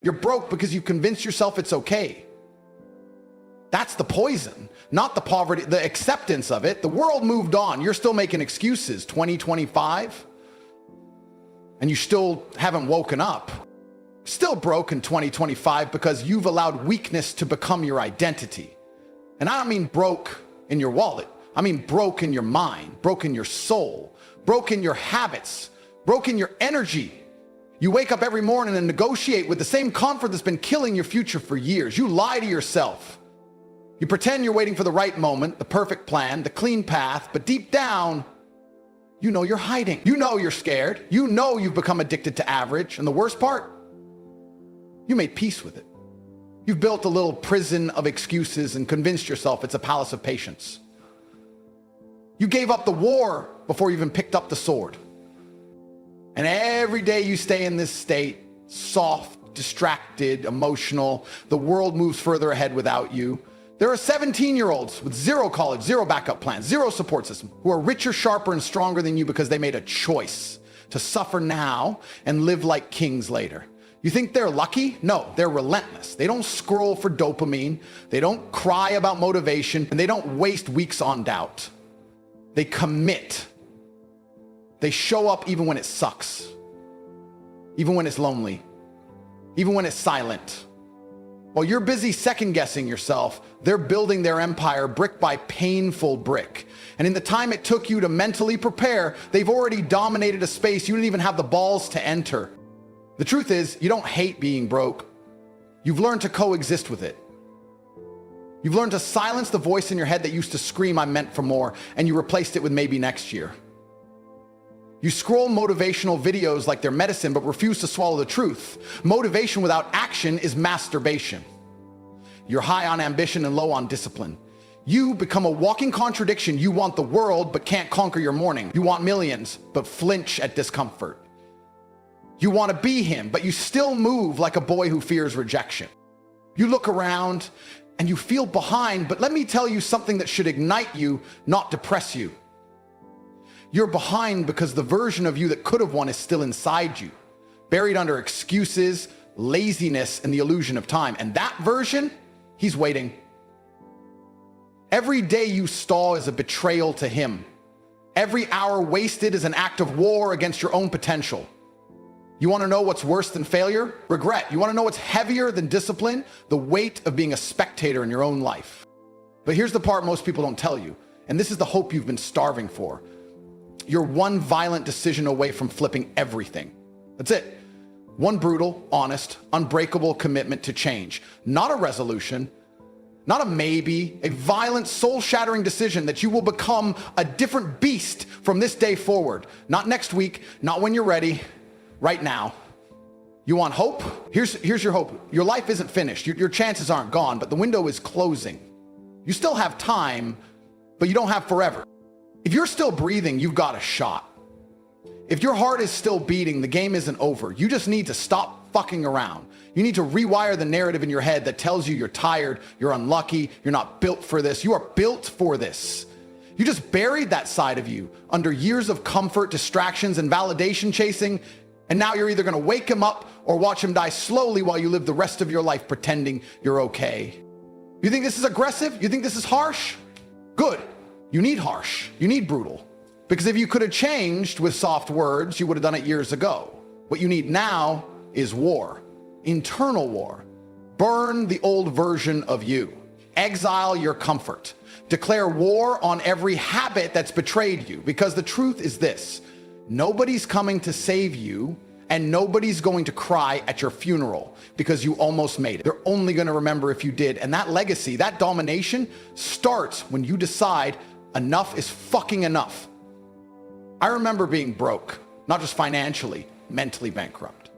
You're broke because you convinced yourself it's okay. That's the poison, not the poverty, the acceptance of it. The world moved on. You're still making excuses, 2025, and you still haven't woken up. Still broke in 2025 because you've allowed weakness to become your identity. And I don't mean broke in your wallet. I mean broke in your mind, broke in your soul, broke in your habits, broke in your energy. You wake up every morning and negotiate with the same comfort that's been killing your future for years. You lie to yourself. You pretend you're waiting for the right moment, the perfect plan, the clean path, but deep down, you know you're hiding. You know you're scared. You know you've become addicted to average. And the worst part, you made peace with it. You've built a little prison of excuses and convinced yourself it's a palace of patience. You gave up the war before you even picked up the sword. And every day you stay in this state, soft, distracted, emotional, the world moves further ahead without you. There are 17-year-olds with zero college, zero backup plans, zero support system, who are richer, sharper, and stronger than you because they made a choice to suffer now and live like kings later. You think they're lucky? No, they're relentless. They don't scroll for dopamine. They don't cry about motivation, and they don't waste weeks on doubt. They commit. They show up even when it sucks, even when it's lonely, even when it's silent. While you're busy second-guessing yourself, they're building their empire brick by painful brick. And in the time it took you to mentally prepare, they've already dominated a space you didn't even have the balls to enter. The truth is, you don't hate being broke. You've learned to coexist with it. You've learned to silence the voice in your head that used to scream, "I'm meant for more," and you replaced it with "maybe next year." You scroll motivational videos like they're medicine, but refuse to swallow the truth. Motivation without action is masturbation. You're high on ambition and low on discipline. You become a walking contradiction. You want the world, but can't conquer your morning. You want millions, but flinch at discomfort. You want to be him, but you still move like a boy who fears rejection. You look around and you feel behind, but let me tell you something that should ignite you, not depress you. You're behind because the version of you that could have won is still inside you, buried under excuses, laziness, and the illusion of time. And that version, he's waiting. Every day you stall is a betrayal to him. Every hour wasted is an act of war against your own potential. You want to know what's worse than failure? Regret. You want to know what's heavier than discipline? The weight of being a spectator in your own life. But here's the part most people don't tell you, and this is the hope you've been starving for. You're one violent decision away from flipping everything. That's it. One brutal, honest, unbreakable commitment to change. Not a resolution, not a maybe, a violent, soul-shattering decision that you will become a different beast from this day forward. Not next week, not when you're ready, right now. You want hope? Here's your hope. Your life isn't finished. Your chances aren't gone, but the window is closing. You still have time, but you don't have forever. If you're still breathing, you've got a shot. If your heart is still beating, the game isn't over. You just need to stop fucking around. You need to rewire the narrative in your head that tells you you're tired, you're unlucky, you're not built for this. You are built for this. You just buried that side of you under years of comfort, distractions, and validation chasing, and now you're either gonna wake him up or watch him die slowly while you live the rest of your life pretending you're okay. You think this is aggressive? You think this is harsh? Good. You need harsh, you need brutal. Because if you could have changed with soft words, you would have done it years ago. What you need now is war, internal war. Burn the old version of you. Exile your comfort. Declare war on every habit that's betrayed you. Because the truth is this, nobody's coming to save you, and nobody's going to cry at your funeral because you almost made it. They're only gonna remember if you did. And that legacy, that domination starts when you decide enough is fucking enough. I remember being broke, not just financially, mentally bankrupt.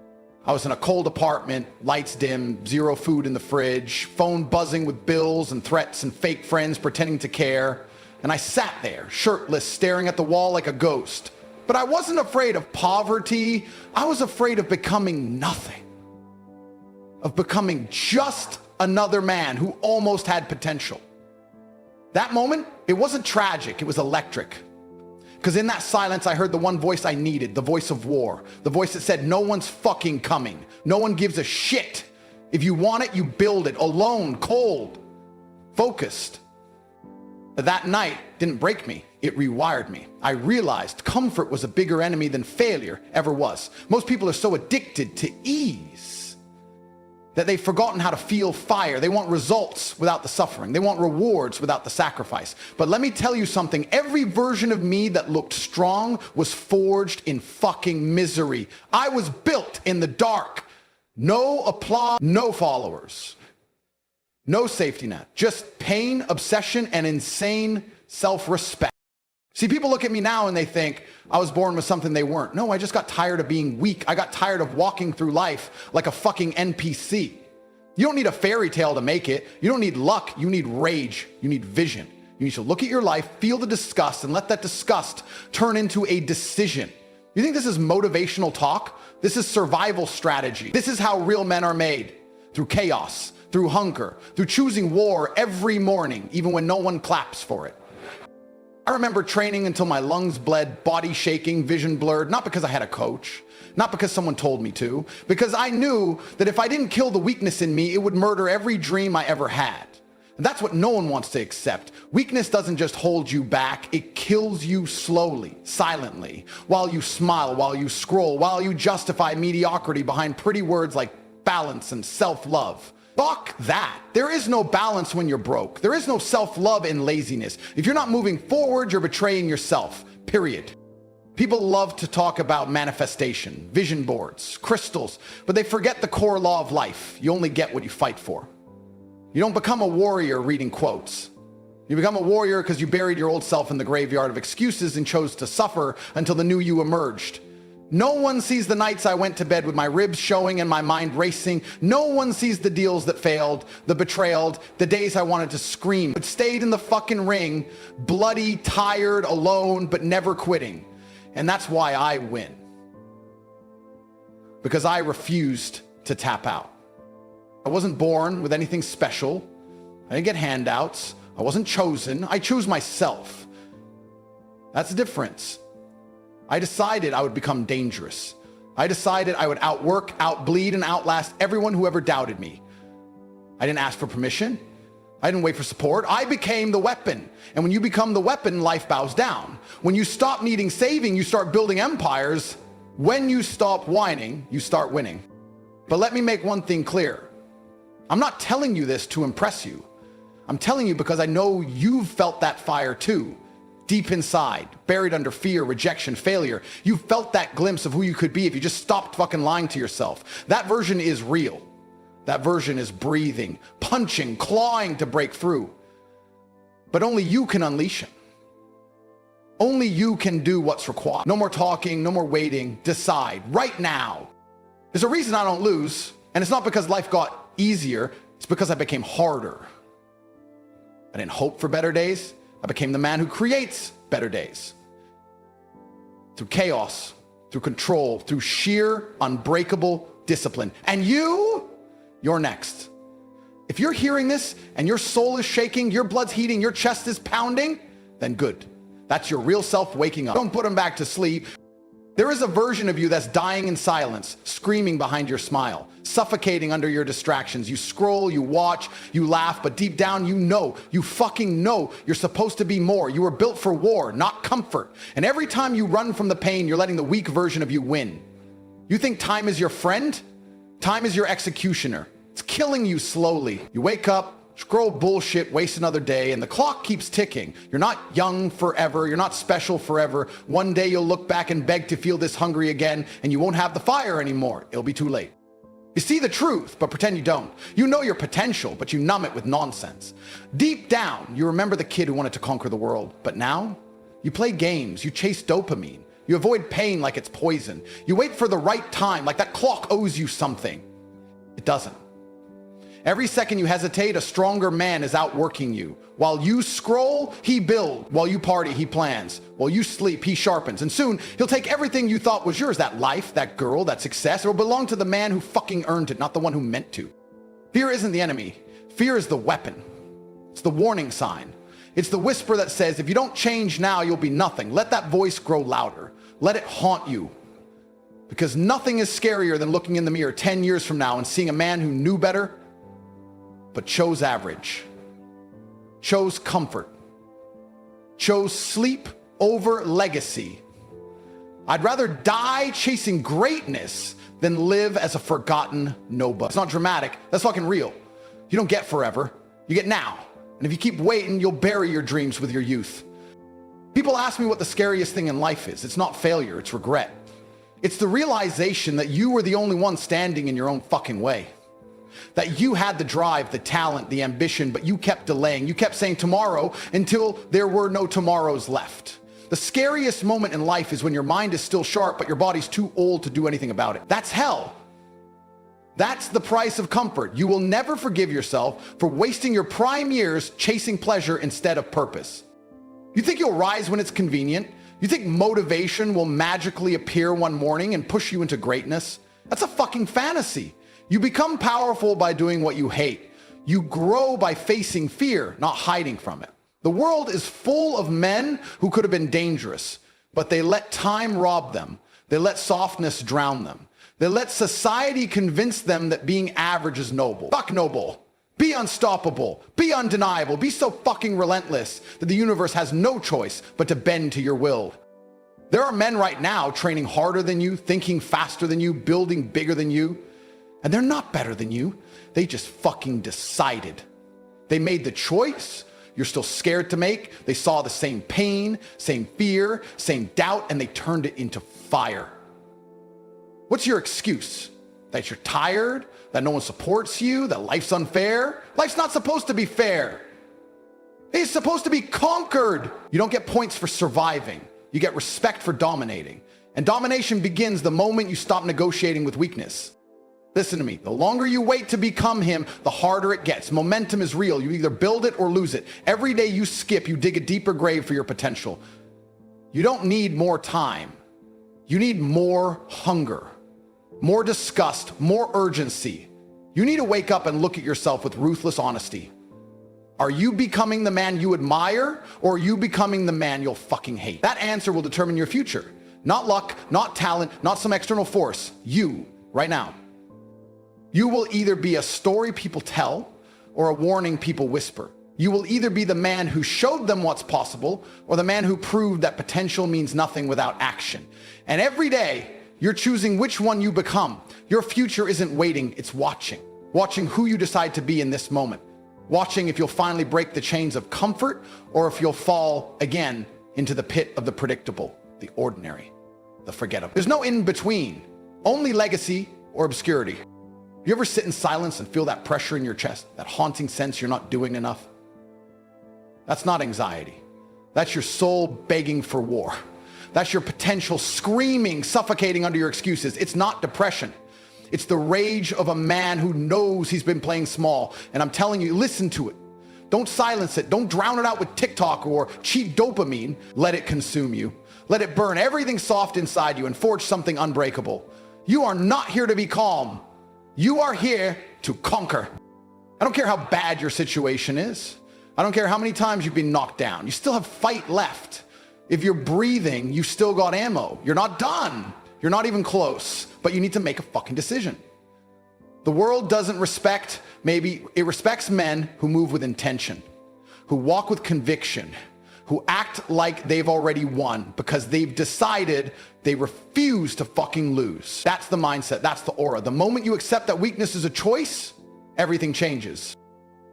I was in a cold apartment, lights dim, zero food in the fridge, phone buzzing with bills and threats and fake friends pretending to care. And I sat there, shirtless, staring at the wall like a ghost. But I wasn't afraid of poverty. I was afraid of becoming nothing. Of becoming just another man who almost had potential. That moment, it wasn't tragic, it was electric. Because in that silence, I heard the one voice I needed, the voice of war. The voice that said, no one's fucking coming. No one gives a shit If you want it, you build it, alone, cold, focused. That night didn't break me, it rewired me. I realized comfort was a bigger enemy than failure ever was. Most people are so addicted to ease that they've forgotten how to feel fire. They want results without the suffering. They want rewards without the sacrifice. But let me tell you something, every version of me that looked strong was forged in fucking misery. I was built in the dark. No applause, no followers. No safety net, just pain, obsession, and insane self-respect. See, people look at me now and they think I was born with something they weren't. No, I just got tired of being weak. I got tired of walking through life like a fucking NPC. You don't need a fairy tale to make it. You don't need luck. You need rage. You need vision. You need to look at your life, feel the disgust, and let that disgust turn into a decision. You think this is motivational talk? This is survival strategy. This is how real men are made. Through chaos, through hunger, through choosing war every morning, even when no one claps for it. I remember training until my lungs bled, body shaking, vision blurred, not because I had a coach, not because someone told me to, because I knew that if I didn't kill the weakness in me, it would murder every dream I ever had. And that's what no one wants to accept. Weakness doesn't just hold you back, it kills you slowly, silently, while you smile, while you scroll, while you justify mediocrity behind pretty words like balance and self-love. Fuck that. There is no balance when you're broke. There is no self-love in laziness. If you're not moving forward, you're betraying yourself, period. People love to talk about manifestation, vision boards, crystals, but they forget the core law of life. You only get what you fight for. You don't become a warrior reading quotes. You become a warrior because you buried your old self in the graveyard of excuses and chose to suffer until the new you emerged. No one sees the nights I went to bed with my ribs showing and my mind racing. No one sees the deals that failed, the betrayal, the days I wanted to scream, but stayed in the fucking ring, bloody, tired, alone, but never quitting. And that's why I win. Because I refused to tap out. I wasn't born with anything special. I didn't get handouts. I wasn't chosen. I chose myself. That's the difference. I decided I would become dangerous. I decided I would outwork, outbleed, and outlast everyone who ever doubted me. I didn't ask for permission. I didn't wait for support. I became the weapon. And when you become the weapon, life bows down. When you stop needing saving, you start building empires. When you stop whining, you start winning. But let me make one thing clear. I'm not telling you this to impress you. I'm telling you because I know you've felt that fire too. Deep inside, buried under fear, rejection, failure. You felt that glimpse of who you could be if you just stopped fucking lying to yourself. That version is real. That version is breathing, punching, clawing to break through. But only you can unleash him. Only you can do what's required. No more talking, no more waiting. Decide right now. There's a reason I don't lose, and it's not because life got easier, it's because I became harder. I didn't hope for better days. I became the man who creates better days. Through chaos, through control, through sheer, unbreakable discipline. And you're next. If you're hearing this and your soul is shaking, your blood's heating, your chest is pounding, then good. That's your real self waking up. Don't put them back to sleep. There is a version of you that's dying in silence, screaming behind your smile, suffocating under your distractions. You scroll, you watch, you laugh, but deep down you fucking know you're supposed to be more. You were built for war, not comfort. And every time you run from the pain, you're letting the weak version of you win. You think time is your friend? Time is your executioner. It's killing you slowly. You wake up, scroll bullshit, waste another day, and the clock keeps ticking. You're not young forever. You're not special forever. One day you'll look back and beg to feel this hungry again, and you won't have the fire anymore. It'll be too late. You see the truth, but pretend you don't. You know your potential, but you numb it with nonsense. Deep down, you remember the kid who wanted to conquer the world, but now you play games, you chase dopamine. You avoid pain like it's poison. You wait for the right time, like that clock owes you something. It doesn't. Every second you hesitate, a stronger man is outworking you. While you scroll, he builds. While you party, he plans. While you sleep, he sharpens. And soon, he'll take everything you thought was yours, that life, that girl, that success. It will belong to the man who fucking earned it, not the one who meant to. Fear isn't the enemy. Fear is the weapon. It's the warning sign. It's the whisper that says, if you don't change now, you'll be nothing. Let that voice grow louder. Let it haunt you. Because nothing is scarier than looking in the mirror 10 years from now and seeing a man who knew better, but chose average, chose comfort, chose sleep over legacy. I'd rather die chasing greatness than live as a forgotten nobody. It's not dramatic, that's fucking real. You don't get forever, you get now. And if you keep waiting, you'll bury your dreams with your youth. People ask me what the scariest thing in life is. It's not failure, it's regret. It's the realization that you were the only one standing in your own fucking way. That you had the drive, the talent, the ambition, but you kept delaying. You kept saying tomorrow until there were no tomorrows left. The scariest moment in life is when your mind is still sharp, but your body's too old to do anything about it. That's hell. That's the price of comfort. You will never forgive yourself for wasting your prime years chasing pleasure instead of purpose. You think you'll rise when it's convenient? You think motivation will magically appear one morning and push you into greatness? That's a fucking fantasy. You become powerful by doing what you hate. You grow by facing fear, not hiding from it. The world is full of men who could have been dangerous, but they let time rob them. They let softness drown them. They let society convince them that being average is noble. Fuck noble. Be unstoppable. Be undeniable. Be so fucking relentless that the universe has no choice but to bend to your will. There are men right now training harder than you, thinking faster than you, building bigger than you. And they're not better than you. They just fucking decided. They made the choice you're still scared to make. They saw the same pain, same fear, same doubt, and they turned it into fire. What's your excuse? That you're tired? That no one supports you? That life's unfair? Life's not supposed to be fair. It's supposed to be conquered. You don't get points for surviving. You get respect for dominating. And domination begins the moment you stop negotiating with weakness. Listen to me. The longer you wait to become him, the harder it gets. Momentum is real. You either build it or lose it. Every day you skip, you dig a deeper grave for your potential. You don't need more time. You need more hunger, more disgust, more urgency. You need to wake up and look at yourself with ruthless honesty. Are you becoming the man you admire, or are you becoming the man you'll fucking hate? That answer will determine your future. Not luck, not talent, not some external force. You, right now. You will either be a story people tell or a warning people whisper. You will either be the man who showed them what's possible or the man who proved that potential means nothing without action. And every day, you're choosing which one you become. Your future isn't waiting, it's watching. Watching who you decide to be in this moment. Watching if you'll finally break the chains of comfort or if you'll fall again into the pit of the predictable, the ordinary, the forgettable. There's no in between, only legacy or obscurity. You ever sit in silence and feel that pressure in your chest, that haunting sense you're not doing enough? That's not anxiety. That's your soul begging for war. That's your potential screaming, suffocating under your excuses. It's not depression. It's the rage of a man who knows he's been playing small. And I'm telling you, listen to it. Don't silence it. Don't drown it out with TikTok or cheap dopamine. Let it consume you. Let it burn everything soft inside you and forge something unbreakable. You are not here to be calm. You are here to conquer. I don't care how bad your situation is. I don't care how many times you've been knocked down. You still have fight left. If you're breathing, you still got ammo. You're not done. You're not even close, but you need to make a fucking decision. The world doesn't respect, maybe it respects men who move with intention, who walk with conviction, who act like they've already won because they've decided they refuse to fucking lose. That's the mindset, that's the aura. The moment you accept that weakness is a choice, everything changes.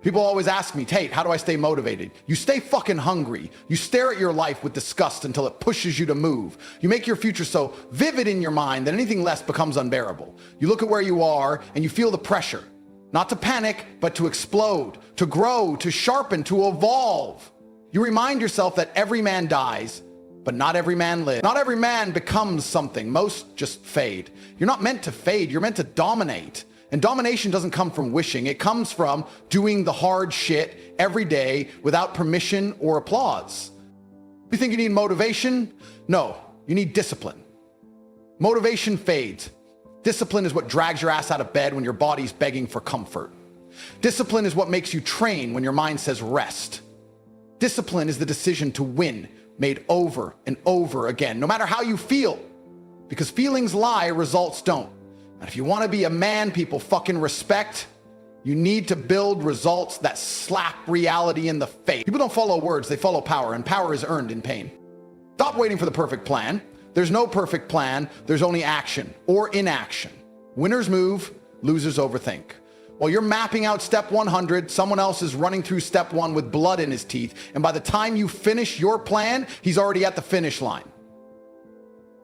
People always ask me, Tate, how do I stay motivated? You stay fucking hungry. You stare at your life with disgust until it pushes you to move. You make your future so vivid in your mind that anything less becomes unbearable. You look at where you are and you feel the pressure, not to panic, but to explode, to grow, to sharpen, to evolve. You remind yourself that every man dies, but not every man lives. Not every man becomes something. Most just fade. You're not meant to fade. You're meant to dominate. And domination doesn't come from wishing. It comes from doing the hard shit every day without permission or applause. You think you need motivation? No, you need discipline. Motivation fades. Discipline is what drags your ass out of bed when your body's begging for comfort. Discipline is what makes you train when your mind says rest. Discipline is the decision to win, made over and over again, no matter how you feel. Because feelings lie, results don't. And if you want to be a man people fucking respect, you need to build results that slap reality in the face. People don't follow words, they follow power, and power is earned in pain. Stop waiting for the perfect plan. There's no perfect plan, there's only action or inaction. Winners move, losers overthink. While you're mapping out step 100, someone else is running through step 1 with blood in his teeth, and by the time you finish your plan, he's already at the finish line.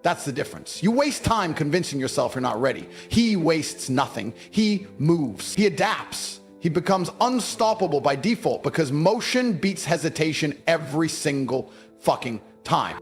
That's the difference. You waste time convincing yourself you're not ready. He wastes nothing. He moves. He adapts. He becomes unstoppable by default because motion beats hesitation every single fucking time.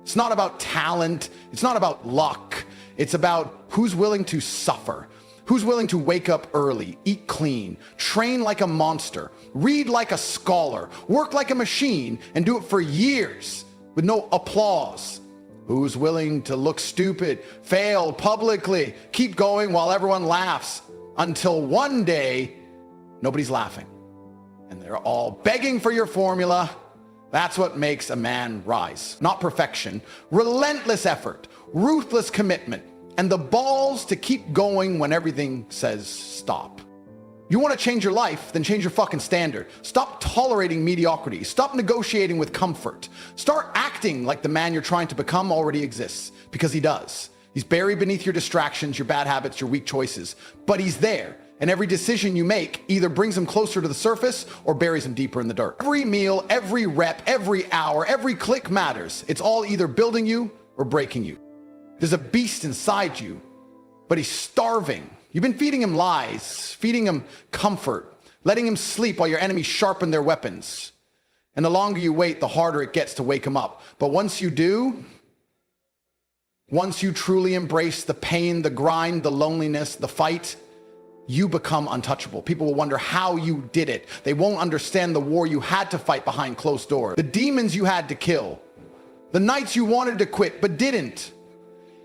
It's not about talent. It's not about luck. It's about who's willing to suffer. Who's willing to wake up early, eat clean, train like a monster, read like a scholar, work like a machine, and do it for years with no applause? Who's willing to look stupid, fail publicly, keep going while everyone laughs until one day nobody's laughing and they're all begging for your formula? That's what makes a man rise. Not perfection, relentless effort, ruthless commitment, and the balls to keep going when everything says stop. You want to change your life? Then change your fucking standard. Stop tolerating mediocrity. Stop negotiating with comfort. Start acting like the man you're trying to become already exists, because he does. He's buried beneath your distractions, your bad habits, your weak choices, but he's there. And every decision you make either brings him closer to the surface or buries him deeper in the dirt. Every meal, every rep, every hour, every click matters. It's all either building you or breaking you. There's a beast inside you, but he's starving. You've been feeding him lies, feeding him comfort, letting him sleep while your enemies sharpen their weapons. And the longer you wait, the harder it gets to wake him up. But once you do, once you truly embrace the pain, the grind, the loneliness, the fight, you become untouchable. People will wonder how you did it. They won't understand the war you had to fight behind closed doors, the demons you had to kill, the nights you wanted to quit but didn't.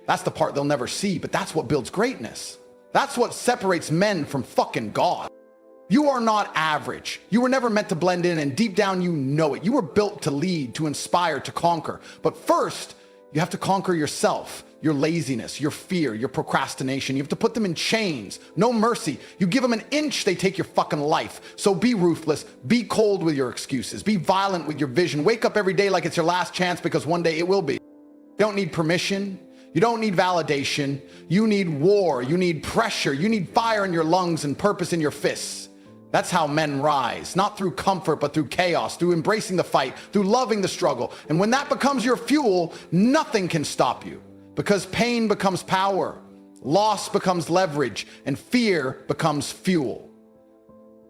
That's the part they'll never see, but that's what builds greatness. That's what separates men from fucking God. You are not average. You were never meant to blend in, and deep down you know it. You were built to lead, to inspire, to conquer. But first, you have to conquer yourself, your laziness, your fear, your procrastination. You have to put them in chains. No mercy. You give them an inch, they take your fucking life. So be ruthless. Be cold with your excuses. Be violent with your vision. Wake up every day like it's your last chance, because one day it will be. You don't need permission. You don't need validation. You need war. You need pressure. You need fire in your lungs and purpose in your fists. That's how men rise, not through comfort, but through chaos, through embracing the fight, through loving the struggle. And when that becomes your fuel, nothing can stop you, because pain becomes power, loss becomes leverage, and fear becomes fuel.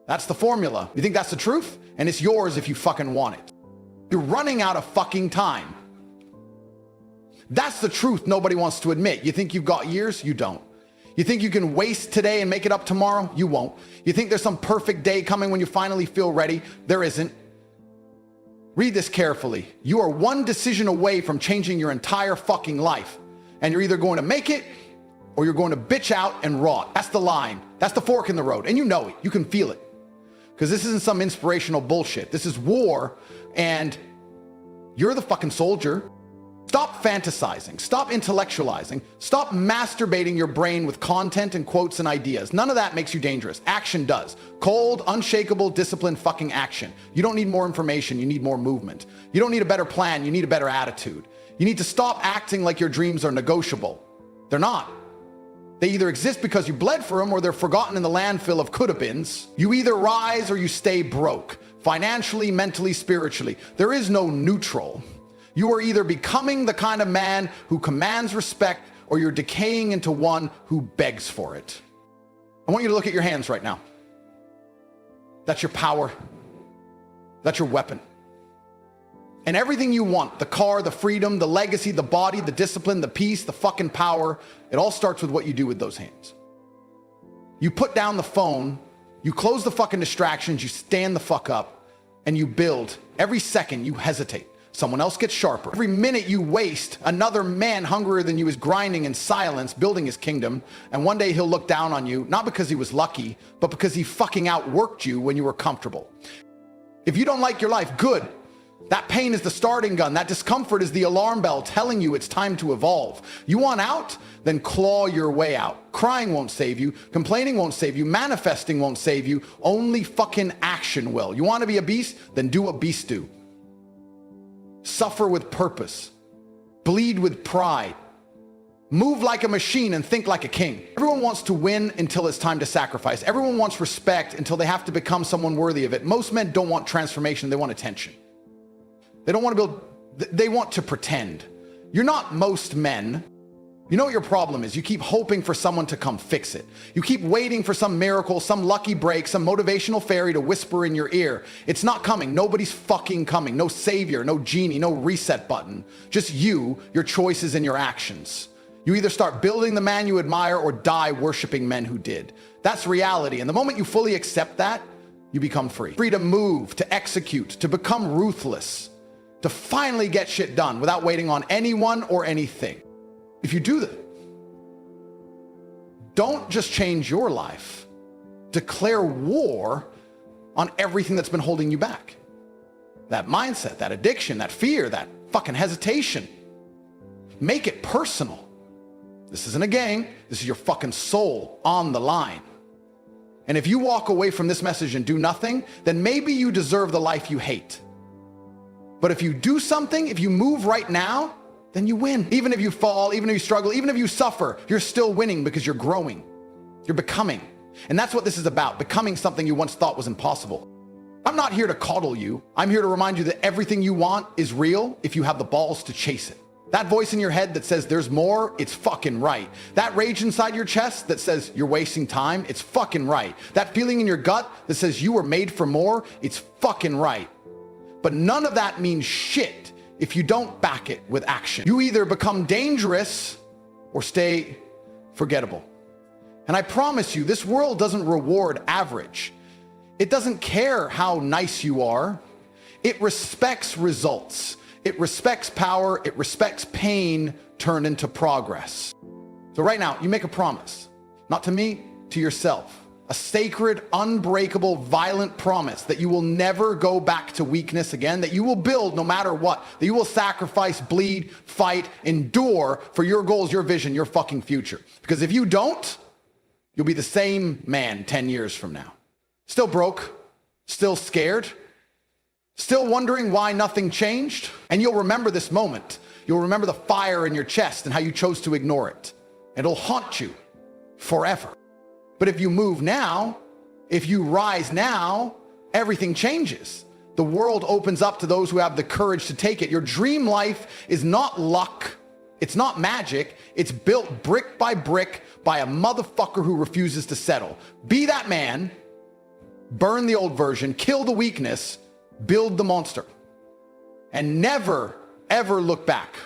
That's the formula. You think that's the truth? And it's yours if you fucking want it. You're running out of fucking time. That's the truth nobody wants to admit. You think you've got years? You don't. You think you can waste today and make it up tomorrow? You won't. You think there's some perfect day coming when you finally feel ready? There isn't. Read this carefully. You are one decision away from changing your entire fucking life. And you're either going to make it or you're going to bitch out and rot. That's the line. That's the fork in the road. And you know it. You can feel it. Because this isn't some inspirational bullshit. This is war, and you're the fucking soldier. Stop fantasizing, stop intellectualizing, stop masturbating your brain with content and quotes and ideas. None of that makes you dangerous. Action does. Cold, unshakable, disciplined fucking action. You don't need more information, you need more movement. You don't need a better plan, you need a better attitude. You need to stop acting like your dreams are negotiable. They're not. They either exist because you bled for them, or they're forgotten in the landfill of could-have-beens. You either rise or you stay broke, financially, mentally, spiritually. There is no neutral. You are either becoming the kind of man who commands respect, or you're decaying into one who begs for it. I want you to look at your hands right now. That's your power. That's your weapon. And everything you want, the car, the freedom, the legacy, the body, the discipline, the peace, the fucking power, it all starts with what you do with those hands. You put down the phone, you close the fucking distractions, you stand the fuck up, and you build. Every second you hesitate, someone else gets sharper. Every minute you waste, another man hungrier than you is grinding in silence, building his kingdom. And one day he'll look down on you, not because he was lucky, but because he fucking outworked you when you were comfortable. If you don't like your life, good. That pain is the starting gun. That discomfort is the alarm bell telling you it's time to evolve. You want out? Then claw your way out. Crying won't save you. Complaining won't save you. Manifesting won't save you. Only fucking action will. You want to be a beast? Then do what beasts do. Suffer with purpose. Bleed with pride. Move like a machine and think like a king. Everyone wants to win until it's time to sacrifice. Everyone wants respect until they have to become someone worthy of it. Most men don't want transformation. They want attention. They don't want to build, they want to pretend. You're not most men. You know what your problem is? You keep hoping for someone to come fix it. You keep waiting for some miracle, some lucky break, some motivational fairy to whisper in your ear. It's not coming. Nobody's fucking coming. No savior, no genie, no reset button. Just you, your choices, and your actions. You either start building the man you admire or die worshiping men who did. That's reality. And the moment you fully accept that, you become free. Free to move, to execute, to become ruthless, to finally get shit done without waiting on anyone or anything. If you do that, don't just change your life. Declare war on everything that's been holding you back. That mindset, that addiction, that fear, that fucking hesitation. Make it personal. This isn't a game. This is your fucking soul on the line. And if you walk away from this message and do nothing, then maybe you deserve the life you hate. But if you do something, if you move right now, then you win. Even if you fall, even if you struggle, even if you suffer, you're still winning because you're growing. You're becoming. And that's what this is about, becoming something you once thought was impossible. I'm not here to coddle you. I'm here to remind you that everything you want is real if you have the balls to chase it. That voice in your head that says there's more, it's fucking right. That rage inside your chest that says you're wasting time, it's fucking right. That feeling in your gut that says you were made for more, it's fucking right. But none of that means shit if you don't back it with action. You either become dangerous or stay forgettable. And I promise you, this world doesn't reward average. It doesn't care how nice you are. It respects results. It respects power. It respects pain turned into progress. So right now, you make a promise, not to me, to yourself. A sacred, unbreakable, violent promise that you will never go back to weakness again, that you will build no matter what, that you will sacrifice, bleed, fight, endure for your goals, your vision, your fucking future. Because if you don't, you'll be the same man 10 years from now. Still broke, still scared, still wondering why nothing changed. And you'll remember this moment. You'll remember the fire in your chest and how you chose to ignore it. It'll haunt you forever. But if you move now, if you rise now, everything changes. The world opens up to those who have the courage to take it. Your dream life is not luck. It's not magic. It's built brick by brick by a motherfucker who refuses to settle. Be that man, burn the old version, kill the weakness, build the monster, and never, ever look back.